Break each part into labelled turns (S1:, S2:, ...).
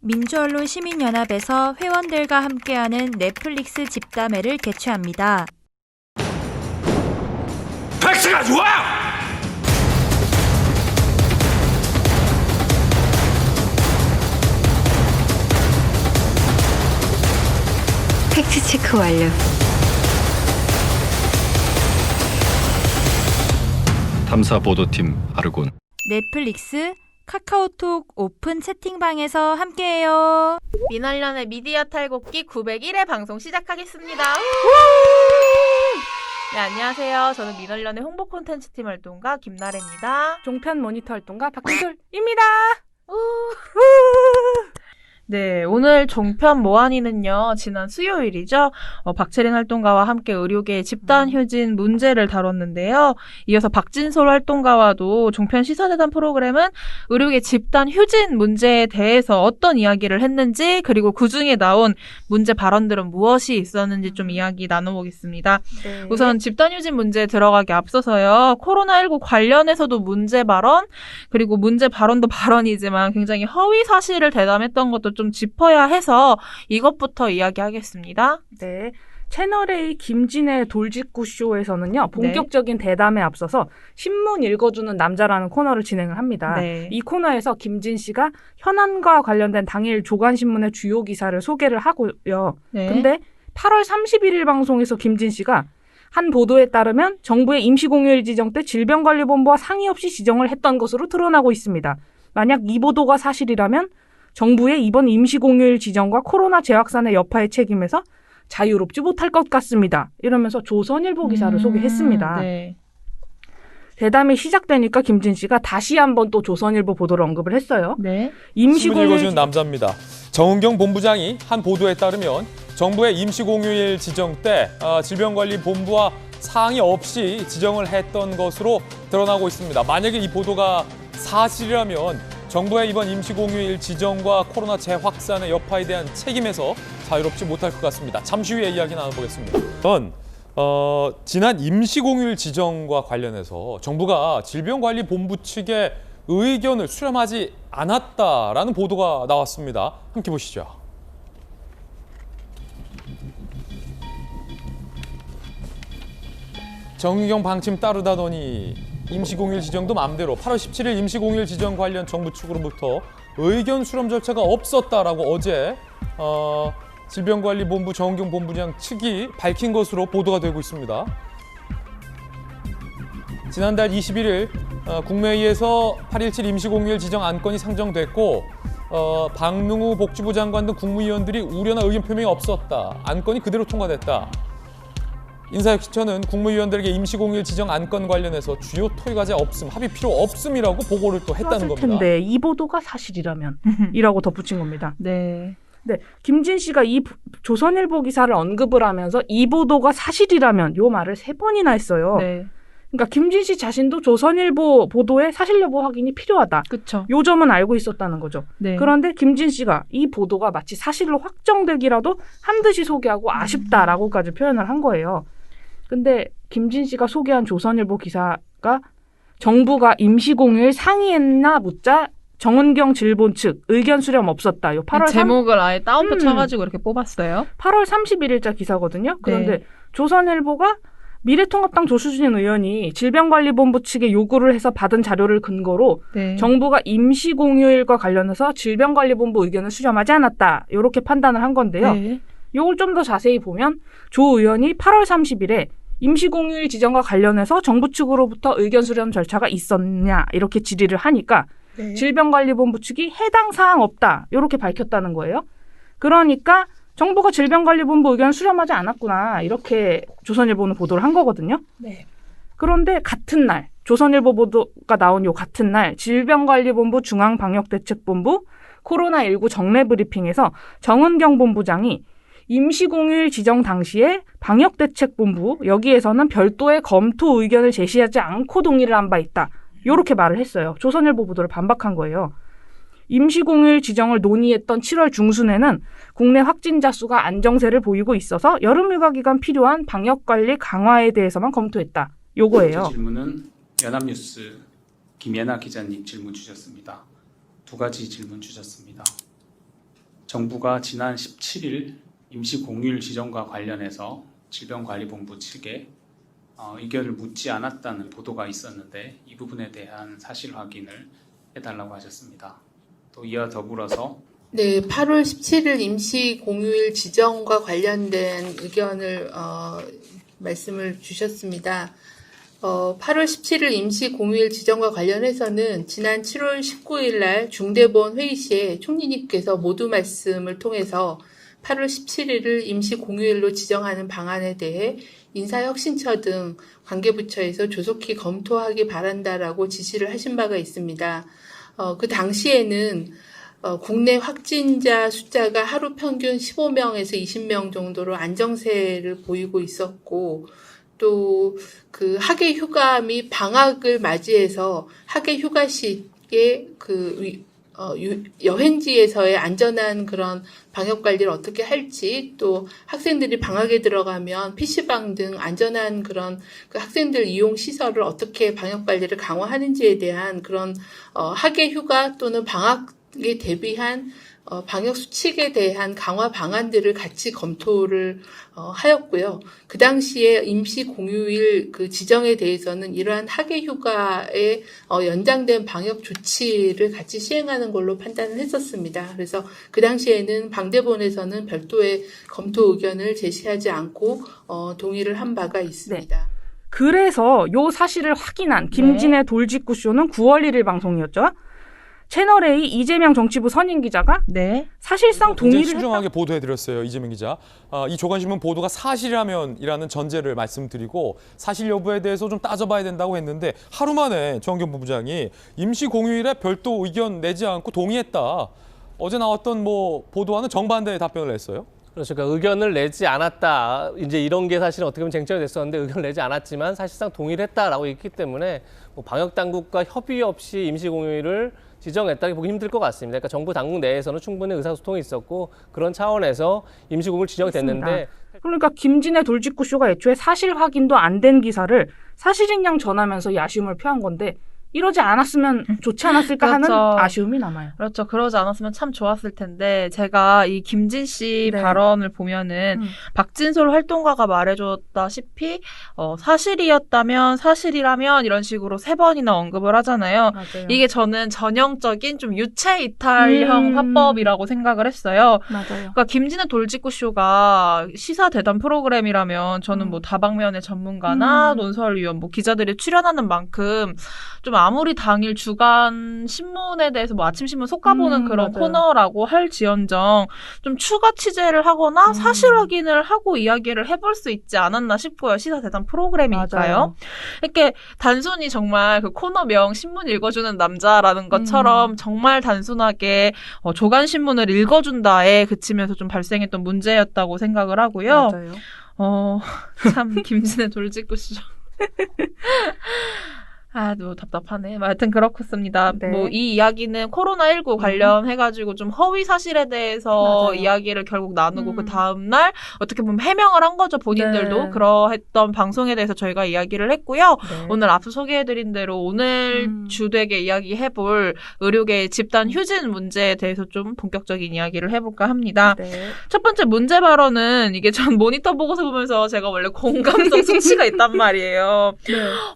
S1: 민주언론 시민연합에서 회원들과 함께하는 넷플릭스 집담회를 개최합니다.
S2: 팩스가 좋아!
S3: 팩트체크 완료.
S4: 탐사보도팀 아르곤.
S1: 넷플릭스 카카오톡 오픈 채팅방에서 함께해요.
S5: 민언련의 미디어 탈곡기 901회 방송 시작하겠습니다. 네, 안녕하세요. 저는 민언련의 홍보 콘텐츠 팀 활동가 김나래입니다.
S6: 종편 모니터 활동가 박진솔입니다.
S5: 네, 오늘 종편 모아니는요, 지난 수요일이죠. 박채린 활동가와 함께 의료계의 집단 휴진 문제를 다뤘는데요. 이어서 박진솔 활동가와도 종편 시사대담 프로그램은 의료계 집단 휴진 문제에 대해서 어떤 이야기를 했는지, 그리고 그중에 나온 문제 발언들은 무엇이 있었는지 좀 이야기 나눠보겠습니다.
S6: 네.
S5: 우선 집단 휴진 문제에 들어가기 앞서서요, 코로나19 관련해서도 문제 발언, 그리고 문제 발언도 발언이지만 굉장히 허위 사실을 대담했던 것도 좀 짚어야 해서 이것부터 이야기하겠습니다.
S6: 네. 채널A 김진의 돌직구 쇼에서는요, 본격적인 대담에 앞서서 신문 읽어주는 남자라는 코너를 진행을 합니다.
S5: 네.
S6: 이 코너에서 김진 씨가 현안과 관련된 당일 조간신문의 주요 기사를 소개를 하고요.
S5: 네.
S6: 근데 8월 31일 방송에서 김진 씨가 한 보도에 따르면 정부의 임시공휴일 지정 때 질병관리본부와 상의 없이 지정을 했던 것으로 드러나고 있습니다. 만약 이 보도가 사실이라면 정부의 이번 임시공휴일 지정과 코로나 재확산의 여파의 책임에서 자유롭지 못할 것 같습니다. 이러면서 조선일보 기사를 소개했습니다.
S5: 네.
S6: 대담이 시작되니까 김진 씨가 다시 한번 또 조선일보 보도를 언급을 했어요.
S5: 네.
S7: 신문 읽어주는 남자입니다. 정은경 본부장이 한 보도에 따르면 정부의 임시공휴일 지정 때 질병관리본부와 상의 없이 지정을 했던 것으로 드러나고 있습니다. 만약에 이 보도가 사실이라면 정부의 이번 임시공휴일 지정과 코로나 재확산의 여파에 대한 책임에서 자유롭지 못할 것 같습니다. 잠시 후에 이야기 나눠보겠습니다. 지난 임시공휴일 지정과 관련해서 정부가 질병관리본부 측의 의견을 수렴하지 않았다라는 보도가 나왔습니다. 함께 보시죠. 정의경 방침 따르다더니 임시공휴일 지정도 맘대로 8월 17일 임시공휴일 지정 관련 정부 측으로부터 의견 수렴 절차가 없었다라고 어제 질병관리본부 정은경 본부장 측이 밝힌 것으로 보도가 되고 있습니다. 지난달 21일 국무회의에서 8.17 임시공휴일 지정 안건이 상정됐고 박능우 복지부 장관 등 국무위원들이 우려나 의견 표명이 없었다. 안건이 그대로 통과됐다. 인사혁신처는 국무위원들에게 임시공휴일 지정 안건 관련해서 주요 토의 과제 없음, 합의 필요 없음이라고 보고를 또 했다는 겁니다.
S6: 텐데 이 보도가 사실이라면 이라고 덧붙인 겁니다.
S5: 네.
S6: 네, 김진 씨가 이 조선일보 기사를 언급을 하면서 이 보도가 사실이라면 요 말을 3번이나 했어요.
S5: 네.
S6: 그러니까 김진 씨 자신도 조선일보 보도의 사실 여부 확인이 필요하다.
S5: 그렇죠.
S6: 요 점은 알고 있었다는 거죠.
S5: 네.
S6: 그런데 김진 씨가 이 보도가 마치 사실로 확정되기라도 한 듯이 소개하고 아쉽다라고까지 표현을 한 거예요. 근데 김진 씨가 소개한 조선일보 기사가 정부가 임시공휴일 상의했나 묻자 정은경 질본 측 의견 수렴 없었다. 요 8월
S5: 제목을 아예 따옴표 쳐가지고 이렇게 뽑았어요.
S6: 8월 31일자 기사거든요. 그런데
S5: 네.
S6: 조선일보가 미래통합당 조수진 의원이 질병관리본부 측에 요구를 해서 받은 자료를 근거로
S5: 네.
S6: 정부가 임시공휴일과 관련해서 질병관리본부 의견을 수렴하지 않았다. 이렇게 판단을 한 건데요.
S5: 네.
S6: 이걸 좀 더 자세히 보면 조 의원이 8월 30일에 임시공휴일 지정과 관련해서 정부 측으로부터 의견 수렴 절차가 있었냐 이렇게 질의를 하니까
S5: 네.
S6: 질병관리본부 측이 해당 사항 없다 이렇게 밝혔다는 거예요. 그러니까 정부가 질병관리본부 의견을 수렴하지 않았구나 이렇게 조선일보는 보도를 한 거거든요.
S5: 네.
S6: 그런데 같은 날 조선일보 보도가 나온 요 같은 날 질병관리본부 중앙방역대책본부 코로나19 정례브리핑에서 정은경 본부장이 임시공휴일 지정 당시에 방역대책본부 여기에서는 별도의 검토 의견을 제시하지 않고 동의를 한 바 있다. 이렇게 말을 했어요. 조선일보 보도를 반박한 거예요. 임시공휴일 지정을 논의했던 7월 중순에는 국내 확진자 수가 안정세를 보이고 있어서 여름휴가 기간 필요한 방역관리 강화에 대해서만 검토했다. 요거예요.
S2: 첫 질문은 연합뉴스 김예나 기자님 질문 주셨습니다. 두 가지 질문 주셨습니다. 정부가 지난 17일 임시공휴일 지정과 관련해서 질병관리본부 측에 의견을 묻지 않았다는 보도가 있었는데 이 부분에 대한 사실 확인을 해달라고 하셨습니다. 또 이와 더불어서
S3: 네, 8월 17일 임시공휴일 지정과 관련된 의견을 말씀을 주셨습니다. 8월 17일 임시공휴일 지정과 관련해서는 지난 7월 19일 날 중대본 회의 시에 총리님께서 모두 말씀을 통해서 8월 17일을 임시공휴일로 지정하는 방안에 대해 인사혁신처 등 관계부처에서 조속히 검토하기 바란다라고 지시를 하신 바가 있습니다. 그 당시에는 국내 확진자 숫자가 하루 평균 15명에서 20명 정도로 안정세를 보이고 있었고 또 그 학예 휴가 및 방학을 맞이해서 학예 휴가 시에 여행지에서의 안전한 그런 방역 관리를 어떻게 할지 또 학생들이 방학에 들어가면 PC방 등 안전한 그런 그 학생들 이용 시설을 어떻게 방역 관리를 강화하는지에 대한 그런 학예 휴가 또는 방학에 대비한 방역 수칙에 대한 강화 방안들을 같이 검토를 하였고요. 그 당시에 임시 공휴일 그 지정에 대해서는 이러한 학예 휴가의 연장된 방역 조치를 같이 시행하는 걸로 판단을 했었습니다. 그래서 그 당시에는 방대본에서는 별도의 검토 의견을 제시하지 않고 동의를 한 바가 있습니다.
S6: 네. 그래서 요 사실을 확인한 김진애 돌직구 쇼는 9월 1일 방송이었죠. 채널A 이재명 정치부 선임 기자가 사실상 동의를
S7: 신중하게 보도해드렸어요. 이재명 기자. 이 조간신문 보도가 사실이라면이라는 전제를 말씀드리고 사실 여부에 대해서 좀 따져봐야 된다고 했는데 하루 만에 정경 본부장이 임시공휴일에 별도 의견 내지 않고 동의했다. 어제 나왔던 보도와는 정반대의 답변을 냈어요.
S8: 그렇죠. 그러니까 의견을 내지 않았다. 이제 이런 게 사실은 어떻게 보면 쟁점이 됐었는데 의견을 내지 않았지만 사실상 동의를 했다라고 했기 때문에 방역 당국과 협의 없이 임시공휴일을 지정했다고 보기 힘들 것 같습니다. 그러니까 정부 당국 내에서는 충분히 의사소통이 있었고 그런 차원에서 임시공휴일 지정이 됐는데
S6: 그러니까 김진애 돌직구 쇼가 애초에 사실 확인도 안 된 기사를 사실인 양 전하면서 이 아쉬움을 표한 건데 이러지 않았으면 좋지 않았을까
S5: 그렇죠.
S6: 하는 아쉬움이 남아요.
S5: 그렇죠. 그러지 않았으면 참 좋았을 텐데 제가 이 김진 씨 발언을 보면은 박진솔 활동가가 말해줬다시피 사실이었다면 사실이라면 이런 식으로 3번이나 언급을 하잖아요.
S6: 맞아요.
S5: 이게 저는 전형적인 좀 유체 이탈형 화법이라고 생각을 했어요.
S6: 맞아요.
S5: 그러니까 김진애 돌직구 쇼가 시사 대담 프로그램이라면 저는 다방면의 전문가나 논설위원, 기자들이 출연하는 만큼 좀 아무리 당일 주간 신문에 대해서 아침 신문 속가보는 그런
S6: 맞아요.
S5: 코너라고 할지언정 좀 추가 취재를 하거나 사실 확인을 하고 이야기를 해볼 수 있지 않았나 싶고요. 시사 대담 프로그램이니까요.
S6: 맞아요.
S5: 이렇게 단순히 정말 그 코너명 신문 읽어주는 남자라는 것처럼 정말 단순하게 조간 신문을 읽어준다에 그치면서 좀 발생했던 문제였다고 생각을 하고요.
S6: 맞아요.
S5: 참 김진애 돌직구 시죠. 답답하네. 하여튼 그렇습니다.
S6: 네.
S5: 이 이야기는 코로나19 관련해가지고 좀 허위 사실에 대해서
S6: 맞아요.
S5: 이야기를 결국 나누고 그 다음날 어떻게 보면 해명을 한 거죠. 본인들도.
S6: 네.
S5: 그러했던 방송에 대해서 저희가 이야기를 했고요.
S6: 네.
S5: 오늘 앞서 소개해드린 대로 오늘 주되게 이야기해볼 의료계의 집단 휴진 문제에 대해서 좀 본격적인 이야기를 해볼까 합니다.
S6: 네.
S5: 첫 번째 문제 발언은 이게 전 모니터 보고서 보면서 제가 원래 공감성 수치가 있단 말이에요.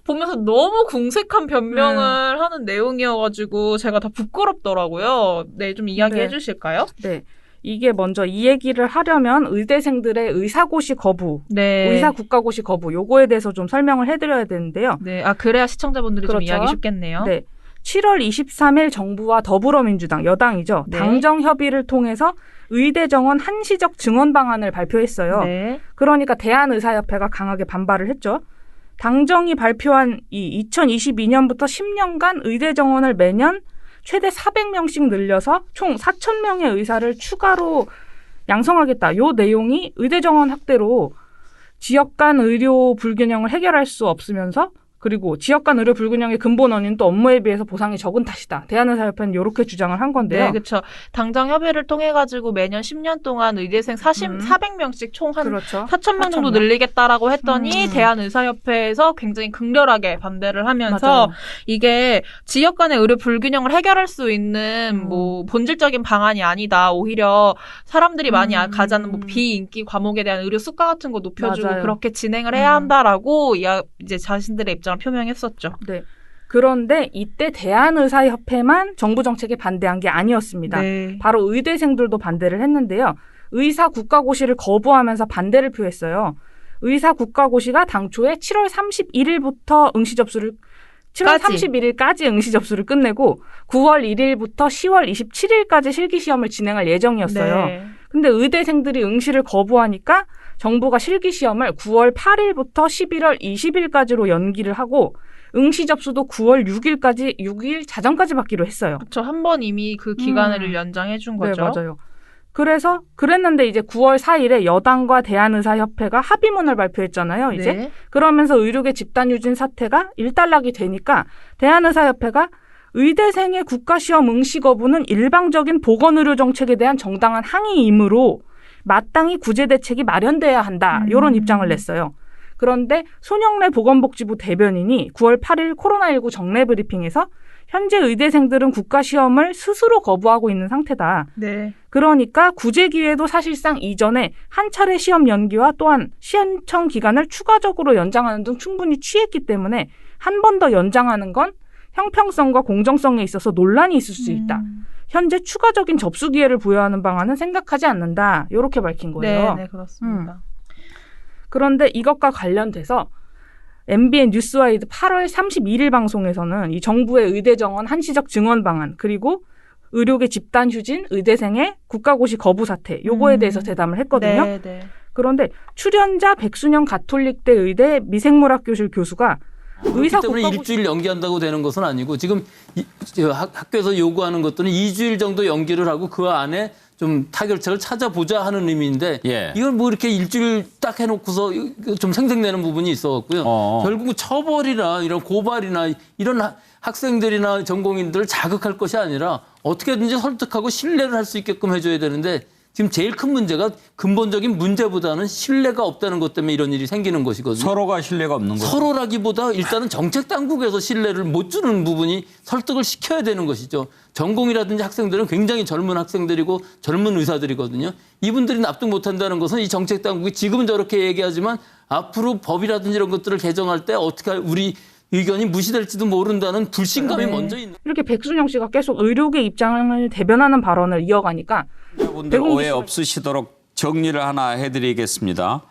S5: 보면서 너무 궁색한 변명을 하는 내용이어가지고 제가 다 부끄럽더라고요. 네, 좀 이야기해 주실까요?
S6: 네. 이게 먼저 이 얘기를 하려면 의대생들의 의사고시 거부,
S5: 네.
S6: 의사국가고시 거부 요거에 대해서 좀 설명을 해드려야 되는데요.
S5: 네, 그래야 시청자분들이 좀
S6: 그렇죠.
S5: 이해하기 쉽겠네요.
S6: 네. 7월 23일 정부와 더불어민주당, 여당이죠.
S5: 네.
S6: 당정 협의를 통해서 의대 정원 한시적 증원 방안을 발표했어요.
S5: 네.
S6: 그러니까 대한의사협회가 강하게 반발을 했죠. 당정이 발표한 이 2022년부터 10년간 의대 정원을 매년 최대 400명씩 늘려서 총 4,000명의 의사를 추가로 양성하겠다. 요 내용이 의대 정원 확대로 지역 간 의료 불균형을 해결할 수 없으면서 그리고 지역 간 의료 불균형의 근본 원인은 또 업무에 비해서 보상이 적은 탓이다. 대한의사협회는 이렇게 주장을 한 건데요.
S1: 네, 그렇죠. 당정 협의를 통해 가지고 매년 10년 동안 의대생 400명씩 총 한
S6: 그렇죠.
S1: 4,000명 정도
S6: 4,000명.
S1: 늘리겠다라고 했더니 대한의사협회에서 굉장히 극렬하게 반대를 하면서
S6: 맞아요.
S1: 이게 지역 간의 의료 불균형을 해결할 수 있는 뭐 본질적인 방안이 아니다. 오히려 사람들이 많이 가자는 뭐 비인기 과목에 대한 의료 수가 같은 거 높여주고
S6: 맞아요.
S1: 그렇게 진행을 해야 한다라고 이제 자신들의 입장을 표명했었죠.
S6: 네. 그런데 이때 대한의사협회만 정부 정책에 반대한 게 아니었습니다.
S1: 네.
S6: 바로 의대생들도 반대를 했는데요. 의사 국가고시를 거부하면서 반대를 표했어요. 의사 국가고시가 당초에 7월 31일부터 7월 31일까지 응시 접수를 끝내고 9월 1일부터 10월 27일까지 실기시험을 진행할 예정이었어요.
S1: 네.
S6: 근데 의대생들이 응시를 거부하니까 정부가 실기시험을 9월 8일부터 11월 20일까지로 연기를 하고 응시 접수도 9월 6일 자정까지 받기로 했어요.
S1: 그렇죠. 한 번 이미 그 기간을 연장해 준 거죠.
S6: 네, 맞아요. 그래서 그랬는데 이제 9월 4일에 여당과 대한의사협회가 합의문을 발표했잖아요. 이제
S1: 네.
S6: 그러면서 의료계 집단휴진 사태가 일단락이 되니까 대한의사협회가 의대생의 국가시험 응시 거부는 일방적인 보건의료 정책에 대한 정당한 항의이므로 마땅히 구제 대책이 마련돼야 한다. 이런 입장을 냈어요. 그런데 손영래 보건복지부 대변인이 9월 8일 코로나19 정례 브리핑에서 현재 의대생들은 국가시험을 스스로 거부하고 있는 상태다.
S1: 네.
S6: 그러니까 구제 기회도 사실상 이전에 한 차례 시험 연기와 또한 신청 기간을 추가적으로 연장하는 등 충분히 취했기 때문에 한 번 더 연장하는 건 형평성과 공정성에 있어서 논란이 있을 수 있다. 현재 추가적인 접수 기회를 부여하는 방안은 생각하지 않는다. 이렇게 밝힌 거예요.
S1: 네, 그렇습니다.
S6: 그런데 이것과 관련돼서 MBN 뉴스와이드 8월 31일 방송에서는 이 정부의 의대 정원 한시적 증원 방안 그리고 의료계 집단 휴진, 의대생의 국가고시 거부 사태 요거에 대해서 대담을 했거든요.
S1: 네, 네.
S6: 그런데 출연자 백순영 가톨릭대 의대 미생물학 교실 교수가 의사
S9: 때문에
S6: 국가고시
S9: 일주일 연기한다고 되는 것은 아니고 지금 학교에서 요구하는 것들은 2주일 정도 연기를 하고 그 안에 좀 타결책을 찾아보자 하는 의미인데 이걸 뭐 이렇게 일주일 딱 해놓고서 좀 생색내는 부분이 있어갖고요. 결국 처벌이나 이런 고발이나 이런 학생들이나 전공인들을 자극할 것이 아니라 어떻게든지 설득하고 신뢰를 할 수 있게끔 해줘야 되는데 지금 제일 큰 문제가 근본적인 문제보다는 신뢰가 없다는 것 때문에 이런 일이 생기는 것이거든요.
S10: 서로가 신뢰가 없는 거죠.
S9: 서로라기보다 일단은 정책 당국에서 신뢰를 못 주는 부분이 설득을 시켜야 되는 것이죠. 전공이라든지 학생들은 굉장히 젊은 학생들이고 젊은 의사들이거든요. 이분들이 납득 못한다는 것은 이 정책 당국이 지금은 저렇게 얘기하지만 앞으로 법이라든지 이런 것들을 개정할 때 어떻게 우리 의견이 무시될지도 모른다는 불신감이 먼저 있는.
S6: 이렇게 백순영 씨가 계속 의료계 입장을 대변하는 발언을 이어가니까
S10: 여러분들 오해 없으시도록 정리를 하나 해드리겠습니다.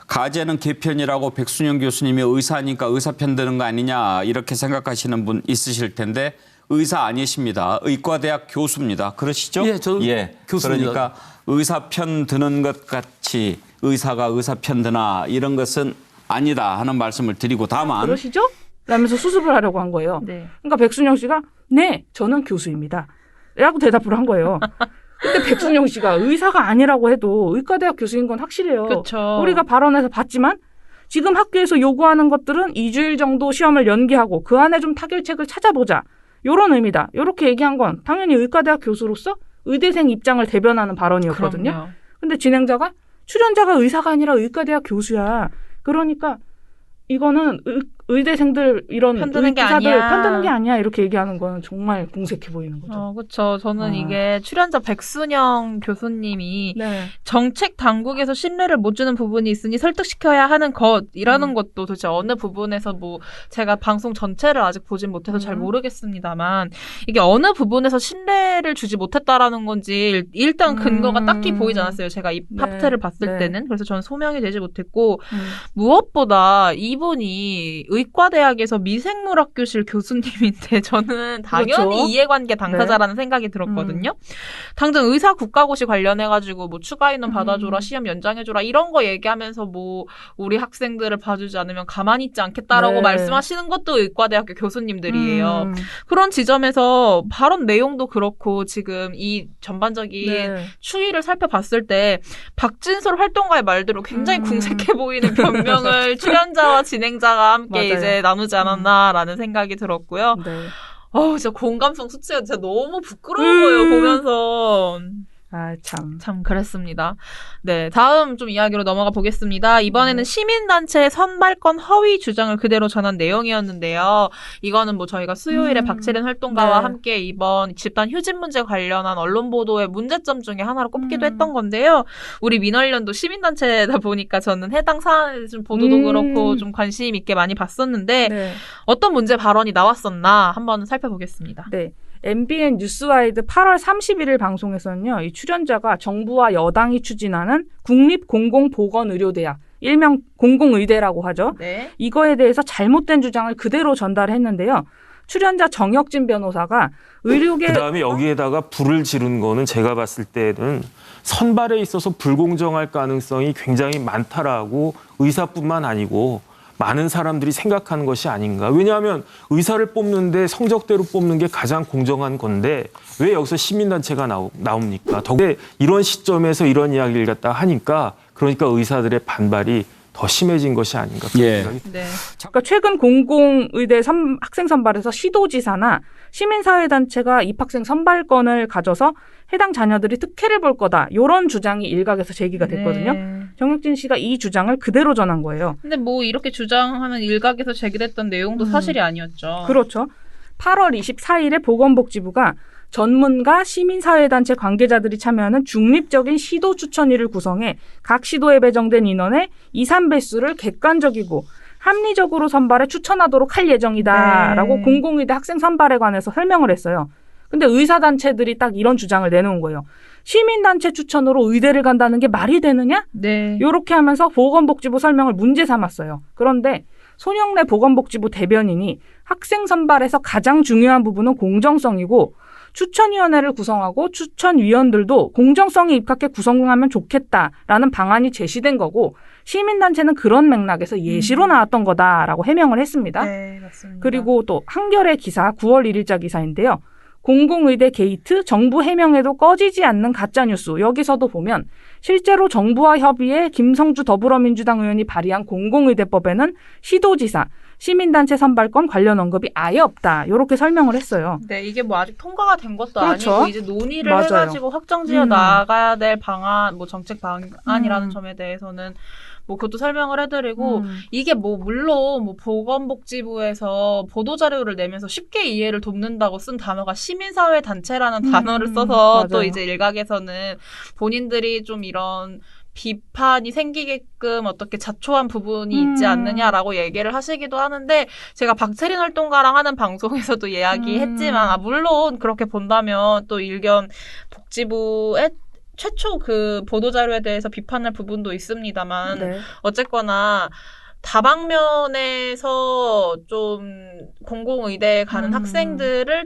S10: 가제는 개편이라고 백순영 교수님이 의사니까 의사 편 드는 거 아니냐 이렇게 생각하시는 분 있으실 텐데 의사 아니십니다. 의과대학 교수입니다. 그러시죠?
S9: 예, 저 교수입니다.
S10: 그러니까 의사 편 드는 것 같이 의사가 의사 편 드나 이런 것은 아니다 하는 말씀을 드리고 다만
S6: 그러시죠? 라면서 수습을 하려고 한 거예요.
S1: 네.
S6: 그러니까 백순영 씨가 네, 저는 교수입니다. 라고 대답을 한 거예요. 근데 백순영 씨가 의사가 아니라고 해도 의과대학 교수인 건 확실해요.
S1: 그렇죠.
S6: 우리가 발언해서 봤지만 지금 학교에서 요구하는 것들은 2주일 정도 시험을 연기하고 그 안에 좀 타결책을 찾아보자. 요런 의미다. 요렇게 얘기한 건 당연히 의과대학 교수로서 의대생 입장을 대변하는 발언이었거든요.
S1: 그럼요.
S6: 근데 진행자가 출연자가 의사가 아니라 의과대학 교수야. 그러니까 이거는 의대생들 이런
S1: 편드는 게
S6: 의사들
S1: 아니야.
S6: 편드는 게 아니야 이렇게 얘기하는 건 정말 공색해 보이는 거죠.
S1: 그렇죠. 저는 이게 출연자 백순영 교수님이
S6: 네.
S1: 정책 당국에서 신뢰를 못 주는 부분이 있으니 설득시켜야 하는 것이라는 것도 도대체 어느 부분에서 뭐 제가 방송 전체를 아직 보진 못해서 잘 모르겠습니다만 이게 어느 부분에서 신뢰를 주지 못했다라는 건지 일단 근거가 딱히 보이지 않았어요. 제가 이 파트를 봤을 때는. 그래서 저는 소명이 되지 못했고 무엇보다 이분이 의과대학에서 미생물학교실 교수님인데 저는 당연히
S6: 그렇죠.
S1: 이해관계 당사자라는 생각이 들었거든요. 당장 의사 국가고시 관련해가지고 뭐 추가 인원 받아줘라, 시험 연장해줘라 이런 거 얘기하면서 뭐 우리 학생들을 봐주지 않으면 가만히 있지 않겠다라고
S6: 네.
S1: 말씀하시는 것도 의과대학교 교수님들이에요. 그런 지점에서 발언 내용도 그렇고 지금 이 전반적인 추이를 살펴봤을 때 박진솔 활동가의 말대로 굉장히 궁색해 보이는 변명을 출연자와 진행자가 함께 맞아요. 이제 나누지 않았나라는 생각이 들었고요.
S6: 네.
S1: 진짜 공감성 수치가 진짜 너무 부끄러운 거예요, 보면서.
S6: 아,
S1: 참 그랬습니다. 네, 다음 좀 이야기로 넘어가 보겠습니다. 이번에는 시민단체의 선발권 허위 주장을 그대로 전한 내용이었는데요. 이거는 뭐 저희가 수요일에 박채린 활동가와
S6: 네.
S1: 함께 이번 집단 휴진 문제 관련한 언론 보도의 문제점 중에 하나로 꼽기도 했던 건데요. 우리 민원련도 시민단체다 보니까 저는 해당 사안에 좀 보도도 그렇고 좀 관심 있게 많이 봤었는데
S6: 네.
S1: 어떤 문제 발언이 나왔었나 한번 살펴보겠습니다.
S6: 네. MBN 뉴스와이드 8월 31일 방송에서는요, 이 출연자가 정부와 여당이 추진하는 국립공공보건의료대학, 일명 공공의대라고 하죠.
S1: 네.
S6: 이거에 대해서 잘못된 주장을 그대로 전달했는데요. 출연자 정혁진 변호사가 의료계
S11: 그다음에 여기에다가 불을 지른 거는 제가 봤을 때는 선발에 있어서 불공정할 가능성이 굉장히 많다라고 의사뿐만 아니고 많은 사람들이 생각하는 것이 아닌가. 왜냐하면 의사를 뽑는데 성적대로 뽑는 게 가장 공정한 건데 왜 여기서 시민단체가 나옵니까? 더군다나 이런 시점에서 이런 이야기를 갖다 하니까 그러니까 의사들의 반발이 더 심해진 것이 아닌가.
S9: 예.
S1: 네.
S6: 그러니까 최근 공공의대 학생 선발에서 시도지사나 시민사회단체가 입학생 선발권을 가져서 해당 자녀들이 특혜를 볼 거다. 이런 주장이 일각에서 제기가 됐거든요.
S1: 네.
S6: 정혁진 씨가 이 주장을 그대로 전한 거예요.
S1: 근데 뭐 이렇게 주장하는 일각에서 제기됐던 내용도 사실이 아니었죠.
S6: 그렇죠. 8월 24일에 보건복지부가 전문가, 시민사회단체 관계자들이 참여하는 중립적인 시도 추천위를 구성해 각 시도에 배정된 인원의 2, 3배수를 객관적이고 합리적으로 선발해 추천하도록 할 예정이다라고
S1: 네.
S6: 공공의대 학생 선발에 관해서 설명을 했어요. 근데 의사단체들이 딱 이런 주장을 내놓은 거예요. 시민단체 추천으로 의대를 간다는 게 말이 되느냐?
S1: 네.
S6: 이렇게 하면서 보건복지부 설명을 문제 삼았어요. 그런데 손영래 보건복지부 대변인이 학생 선발에서 가장 중요한 부분은 공정성이고 추천위원회를 구성하고 추천위원들도 공정성이 입각해 구성하면 좋겠다라는 방안이 제시된 거고 시민단체는 그런 맥락에서 예시로 나왔던 거다라고 해명을 했습니다.
S1: 네, 맞습니다.
S6: 그리고 또 한겨레 기사 9월 1일자 기사인데요. 공공의대 게이트 정부 해명에도 꺼지지 않는 가짜뉴스. 여기서도 보면 실제로 정부와 협의해 김성주 더불어민주당 의원이 발의한 공공의대법에는 시도지사, 시민단체 선발권 관련 언급이 아예 없다. 이렇게 설명을 했어요.
S1: 네, 이게 뭐 아직 통과가 된 것도
S6: 그렇죠.
S1: 아니고 이제 논의를
S6: 맞아요.
S1: 해가지고 확정지어 나가야 될 방안, 뭐 정책 방안이라는 점에 대해서는 뭐 그것도 설명을 해드리고 이게 뭐 물론 뭐 보건복지부에서 보도자료를 내면서 쉽게 이해를 돕는다고 쓴 단어가 시민사회단체라는 단어를 써서
S6: 맞아요.
S1: 또 이제 일각에서는 본인들이 좀 이런 비판이 생기게끔 어떻게 자초한 부분이 있지 않느냐라고 얘기를 하시기도 하는데 제가 박채린 활동가랑 하는 방송에서도 이야기했지만 물론 그렇게 본다면 또 일견 복지부의 최초 그 보도자료에 대해서 비판할 부분도 있습니다만
S6: 네.
S1: 어쨌거나 다방면에서 좀 공공의대에 가는 학생들을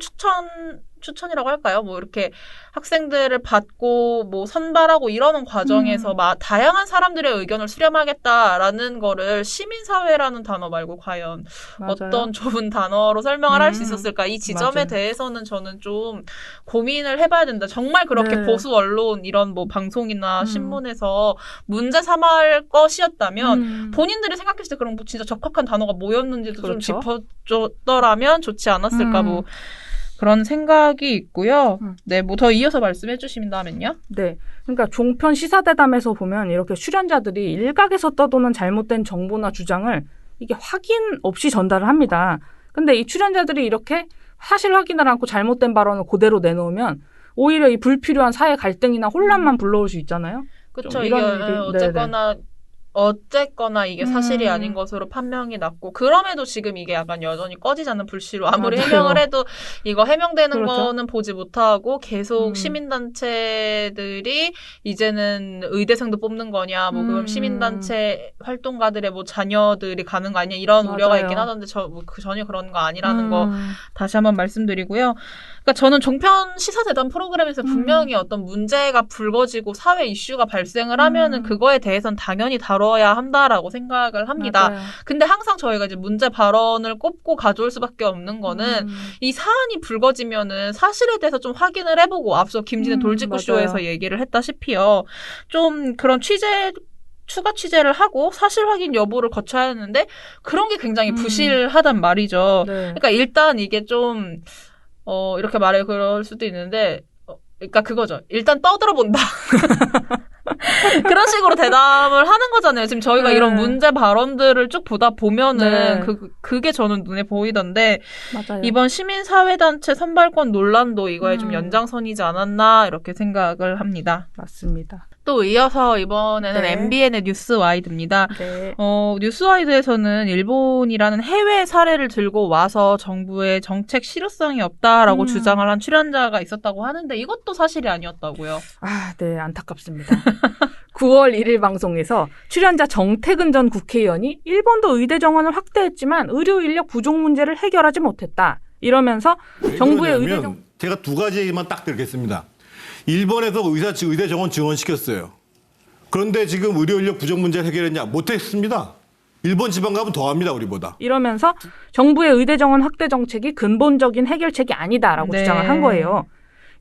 S1: 추천이라고 할까요? 뭐 이렇게 학생들을 받고 뭐 선발하고 이러는 과정에서 다양한 사람들의 의견을 수렴하겠다라는 거를 시민사회라는 단어 말고 과연
S6: 맞아요.
S1: 어떤 좋은 단어로 설명을 할 수 있었을까? 이 지점에
S6: 맞아요.
S1: 대해서는 저는 좀 고민을 해봐야 된다. 정말 그렇게
S6: 네.
S1: 보수 언론 이런 뭐 방송이나 신문에서 문제 삼을 것이었다면 본인들이 생각했을 때 그럼 뭐 진짜 적합한 단어가 뭐였는지도
S6: 그렇죠.
S1: 좀 짚어줬더라면 좋지 않았을까 뭐 그런 생각이 있고요. 네, 뭐 더 이어서 말씀해 주신다면요.
S6: 네. 그러니까 종편 시사대담에서 보면 이렇게 출연자들이 일각에서 떠도는 잘못된 정보나 주장을 이게 확인 없이 전달을 합니다. 근데 이 출연자들이 이렇게 사실 확인을 않고 잘못된 발언을 그대로 내놓으면 오히려 이 불필요한 사회 갈등이나 혼란만 불러올 수 있잖아요.
S1: 그렇죠. 이게 어쨌거나 이게 사실이 아닌 것으로 판명이 났고 그럼에도 지금 이게 약간 여전히 꺼지지 않는 불씨로 아무리
S6: 맞아요.
S1: 해명을 해도 이거 해명되는
S6: 그렇죠.
S1: 거는 보지 못하고 계속 시민단체들이 이제는 의대생도 뽑는 거냐 뭐 그럼 시민단체 활동가들의 뭐 자녀들이 가는 거 아니냐 이런
S6: 맞아요.
S1: 우려가 있긴 하던데 전혀 그런 거 아니라는 거 다시 한번 말씀드리고요. 그러니까 저는 종편 시사대담 프로그램에서 분명히 어떤 문제가 불거지고 사회 이슈가 발생을 하면은 그거에 대해서는 당연히 다뤄야 한다라고 생각을 합니다.
S6: 맞아요.
S1: 근데 항상 저희가 이제 문제 발언을 꼽고 가져올 수밖에 없는 거는 이 사안이 불거지면은 사실에 대해서 좀 확인을 해보고 앞서 김진애 돌직구 쇼에서 얘기를 했다시피요. 좀 그런 취재 추가 취재를 하고 사실 확인 여부를 거쳐야 하는데 그런 게 굉장히 부실하단 말이죠.
S6: 네.
S1: 그러니까 일단 이게 좀 이렇게 말해 그럴 수도 있는데 그러니까 그거죠. 일단 떠들어본다. 그런 식으로 대답을 하는 거잖아요. 지금 저희가
S6: 네.
S1: 이런 문제 발언들을 쭉 보다 보면은
S6: 네.
S1: 그게 저는 눈에 보이던데
S6: 맞아요.
S1: 이번 시민사회단체 선발권 논란도 이거에 좀 연장선이지 않았나 이렇게 생각을 합니다.
S6: 맞습니다.
S1: 또 이어서 이번에는
S6: 네.
S1: MBN의 뉴스와이드입니다.
S6: 네.
S1: 뉴스와이드에서는 일본이라는 해외 사례를 들고 와서 정부의 정책 실효성이 없다라고 주장을 한 출연자가 있었다고 하는데 이것도 사실이 아니었다고요.
S6: 아, 네, 안타깝습니다. 9월 1일 방송에서 출연자 정태근 전 국회의원이 일본도 의대 정원을 확대했지만 의료 인력 부족 문제를 해결하지 못했다. 이러면서 정부의 의대 정원
S12: 제가 두 가지 얘기만 딱 드리겠습니다. 일본에서 의대 정원 증원시켰어요. 그런데 지금 의료 인력 부족 문제를 해결했냐? 못했습니다. 일본 지방 가면 더 합니다, 우리보다.
S6: 이러면서 정부의 의대 정원 확대 정책이 근본적인 해결책이 아니다라고
S1: 네.
S6: 주장을 한 거예요.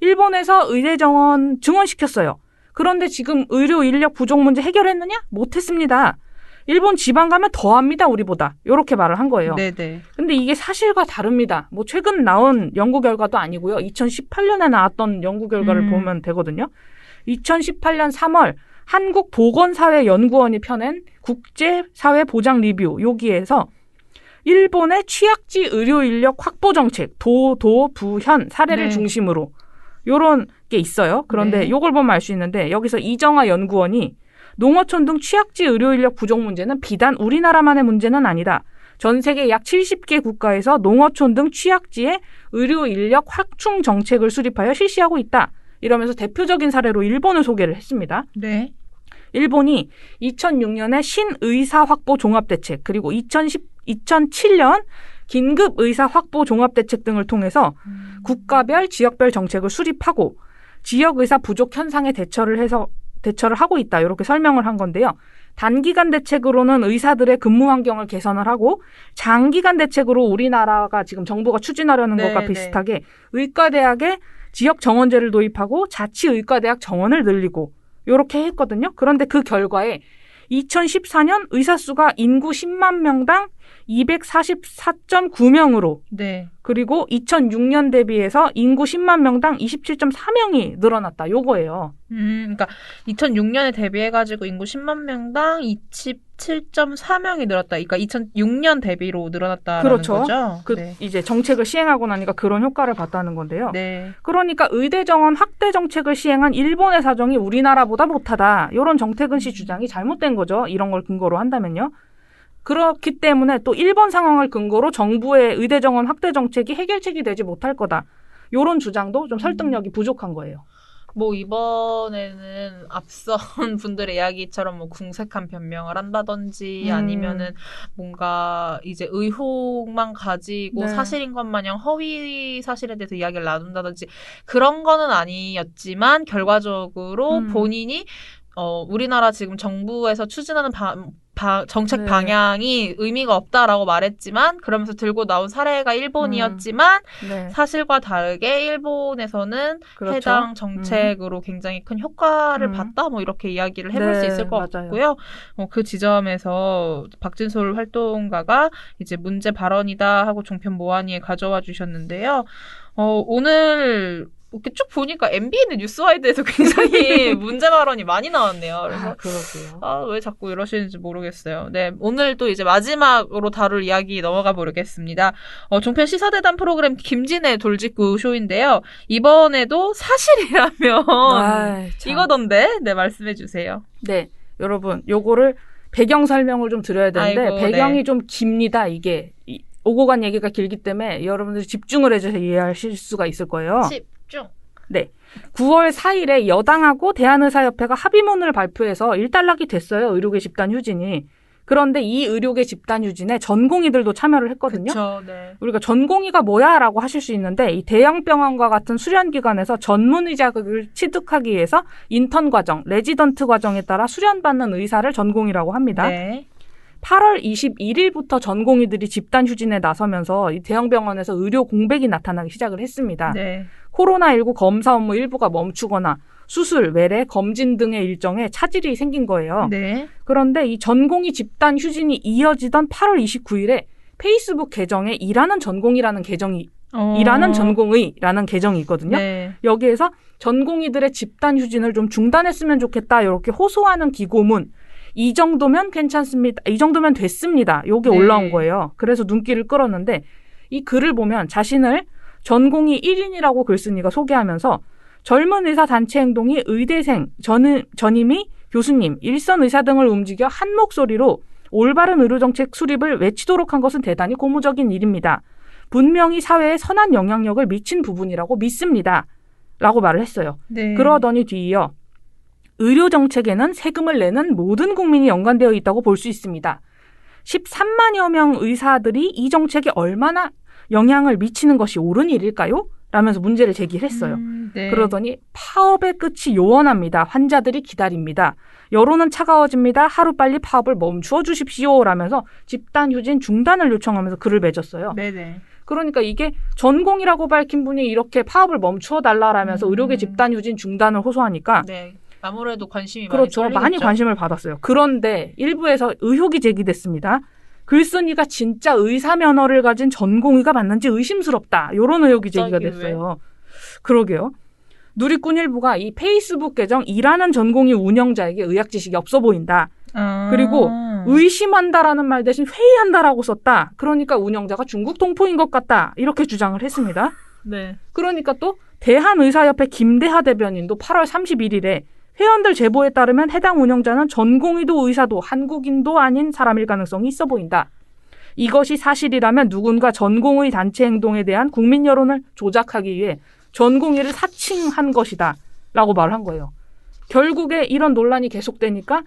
S6: 일본에서 의대 정원 증원시켰어요. 그런데 지금 의료 인력 부족 문제 해결했느냐? 못했습니다. 일본 지방 가면 더 합니다, 우리보다. 이렇게 말을 한 거예요.
S1: 네네.
S6: 근데 이게 사실과 다릅니다. 뭐 최근 나온 연구 결과도 아니고요. 2018년에 나왔던 연구 결과를 보면 되거든요. 2018년 3월 한국보건사회연구원이 펴낸 국제사회보장 리뷰 여기에서 일본의 취약지 의료 인력 확보 정책 도부현 사례를
S1: 네.
S6: 중심으로 요런 게 있어요. 그런데
S1: 네.
S6: 요걸 보면 알 수 있는데 여기서 이정아 연구원이 농어촌 등 취약지 의료 인력 부족 문제는 비단 우리나라만의 문제는 아니다. 전 세계 약 70개 국가에서 농어촌 등 취약지의 의료 인력 확충 정책을 수립하여 실시하고 있다. 이러면서 대표적인 사례로 일본을 소개를 했습니다.
S1: 네.
S6: 일본이 2006년에 신의사 확보 종합대책 그리고 2007년 긴급 의사 확보 종합대책 등을 통해서 국가별 지역별 정책을 수립하고 지역 의사 부족 현상에 대처를 하고 있다. 이렇게 설명을 한 건데요. 단기간 대책으로는 의사들의 근무 환경을 개선을 하고 장기간 대책으로 우리나라가 지금 정부가 추진하려는
S1: 네,
S6: 것과
S1: 네.
S6: 비슷하게 의과대학에 지역 정원제를 도입하고 자치의과대학 정원을 늘리고 이렇게 했거든요. 그런데 그 결과에 2014년 의사 수가 인구 10만 명당 244.9명으로
S1: 네.
S6: 그리고 2006년 대비해서 인구 10만 명당 27.4명이 늘어났다. 요거예요.
S1: 그러니까 2006년에 대비해가지고 인구 10만 명당 27.4명이 늘었다. 그러니까 2006년 대비로 늘어났다라는
S6: 그렇죠.
S1: 거죠. 네.
S6: 이제 정책을 시행하고 나니까 그런 효과를 봤다는 건데요.
S1: 네.
S6: 그러니까 의대 정원 확대 정책을 시행한 일본의 사정이 우리나라보다 못하다. 이런 정태근 씨 주장이 잘못된 거죠. 이런 걸 근거로 한다면요. 그렇기 때문에 또 일본 상황을 근거로 정부의 의대 정원 확대 정책이 해결책이 되지 못할 거다. 이런 주장도 좀 설득력이 부족한 거예요.
S1: 뭐 이번에는 앞선 분들의 이야기처럼 뭐 궁색한 변명을 한다든지 아니면은 뭔가 이제 의혹만 가지고
S6: 네.
S1: 사실인 것 마냥 허위 사실에 대해서 이야기를 나눈다든지 그런 거는 아니었지만 결과적으로 본인이 우리나라 지금 정부에서 추진하는 정책
S6: 네.
S1: 방향이 의미가 없다라고 말했지만 그러면서 들고 나온 사례가 일본이었지만
S6: 네.
S1: 사실과 다르게 일본에서는
S6: 그렇죠.
S1: 해당 정책으로 굉장히 큰 효과를 봤다 뭐 이렇게 이야기를 해볼 수
S6: 네,
S1: 있을 것
S6: 맞아요.
S1: 같고요. 그 지점에서 박진솔 활동가가 이제 문제 발언이다 하고 종편 모아니에 가져와 주셨는데요. 오늘 이렇게 쭉 보니까 MBN의 뉴스와이드에서 굉장히 문제 발언이 많이 나왔네요. 그래서
S6: 그러게요.
S1: 왜 자꾸 이러시는지 모르겠어요. 네, 오늘 또 이제 마지막으로 다룰 이야기 넘어가 보겠습니다. 종편 시사대담 프로그램 김진애 돌직구 쇼인데요. 이번에도 사실이라면 이거던데, 네 말씀해 주세요.
S6: 네, 여러분 요거를 배경 설명을 좀 드려야 되는데
S1: 아이고,
S6: 배경이
S1: 네.
S6: 좀 깁니다. 이게 오고 간 얘기가 길기 때문에 여러분들이 집중을 해주셔서 이해하실 수가 있을 거예요.
S1: 집중.
S6: 네. 9월 4일에 여당하고 대한의사협회가 합의문을 발표해서 일단락이 됐어요. 의료계 집단 휴진이. 그런데 이 의료계 집단 휴진에 전공의들도 참여를 했거든요.
S1: 그쵸, 네.
S6: 우리가 전공의가 뭐야라고 하실 수 있는데 이 대형 병원과 같은 수련기관에서 전문의 자격을 취득하기 위해서 인턴 과정, 레지던트 과정에 따라 수련받는 의사를 전공의라고 합니다.
S1: 네.
S6: 8월 21일부터 전공의들이 집단 휴진에 나서면서 이 대형 병원에서 의료 공백이 나타나기 시작을 했습니다.
S1: 네.
S6: 코로나19 검사 업무 일부가 멈추거나 수술, 외래, 검진 등의 일정에 차질이 생긴 거예요.
S5: 네.
S6: 그런데 이 전공의 집단 휴진이 이어지던 8월 29일에 페이스북 계정에 일하는 전공이라는 계정이 일하는 전공의라는 계정이 있거든요.
S5: 네.
S6: 여기에서 전공의들의 집단 휴진을 좀 중단했으면 좋겠다 이렇게 호소하는 기고문 이 정도면 괜찮습니다. 이 정도면 됐습니다. 요게
S5: 네.
S6: 올라온 거예요. 그래서 눈길을 끌었는데 이 글을 보면 자신을 전공의 1인이라고 글쓴이가 소개하면서 젊은 의사 단체 행동이 의대생, 전임의 교수님, 일선 의사 등을 움직여 한 목소리로 올바른 의료정책 수립을 외치도록 한 것은 대단히 고무적인 일입니다. 분명히 사회에 선한 영향력을 미친 부분이라고 믿습니다. 라고 말을 했어요.
S5: 네.
S6: 그러더니 뒤이어 의료정책에는 세금을 내는 모든 국민이 연관되어 있다고 볼 수 있습니다. 13만여 명 의사들이 이 정책에 얼마나 영향을 미치는 것이 옳은 일일까요? 라면서 문제를 제기했어요.
S5: 네.
S6: 그러더니 파업의 끝이 요원합니다. 환자들이 기다립니다. 여론은 차가워집니다. 하루빨리 파업을 멈추어 주십시오. 라면서 집단 휴진 중단을 요청하면서 글을 맺었어요.
S5: 네네.
S6: 그러니까 이게 전공이라고 밝힌 분이 이렇게 파업을 멈추어 달라라면서 의료계 집단 휴진 중단을 호소하니까
S5: 네. 아무래도 관심이
S6: 그렇죠.
S5: 많이
S6: 많이
S5: 쏠리겠죠.
S6: 관심을 받았어요. 그런데 일부에서 의혹이 제기됐습니다. 글쓴이가 진짜 의사 면허를 가진 전공의가 맞는지 의심스럽다. 이런 의혹이 제기가
S5: 갑자기
S6: 됐어요. 그러게요. 누리꾼 일부가 이 페이스북 계정 일하는 전공의 운영자에게 의학 지식이 없어 보인다. 그리고 의심한다라는 말 대신 회의한다라고 썼다. 그러니까 운영자가 중국 동포인 것 같다. 이렇게 주장을 했습니다.
S5: 네.
S6: 그러니까 또 대한의사협회 김대하 대변인도 8월 31일에 회원들 제보에 따르면 해당 운영자는 전공의도 의사도 한국인도 아닌 사람일 가능성이 있어 보인다. 이것이 사실이라면 누군가 전공의 단체 행동에 대한 국민 여론을 조작하기 위해 전공의를 사칭한 것이다. 라고 말을 한 거예요. 결국에 이런 논란이 계속되니까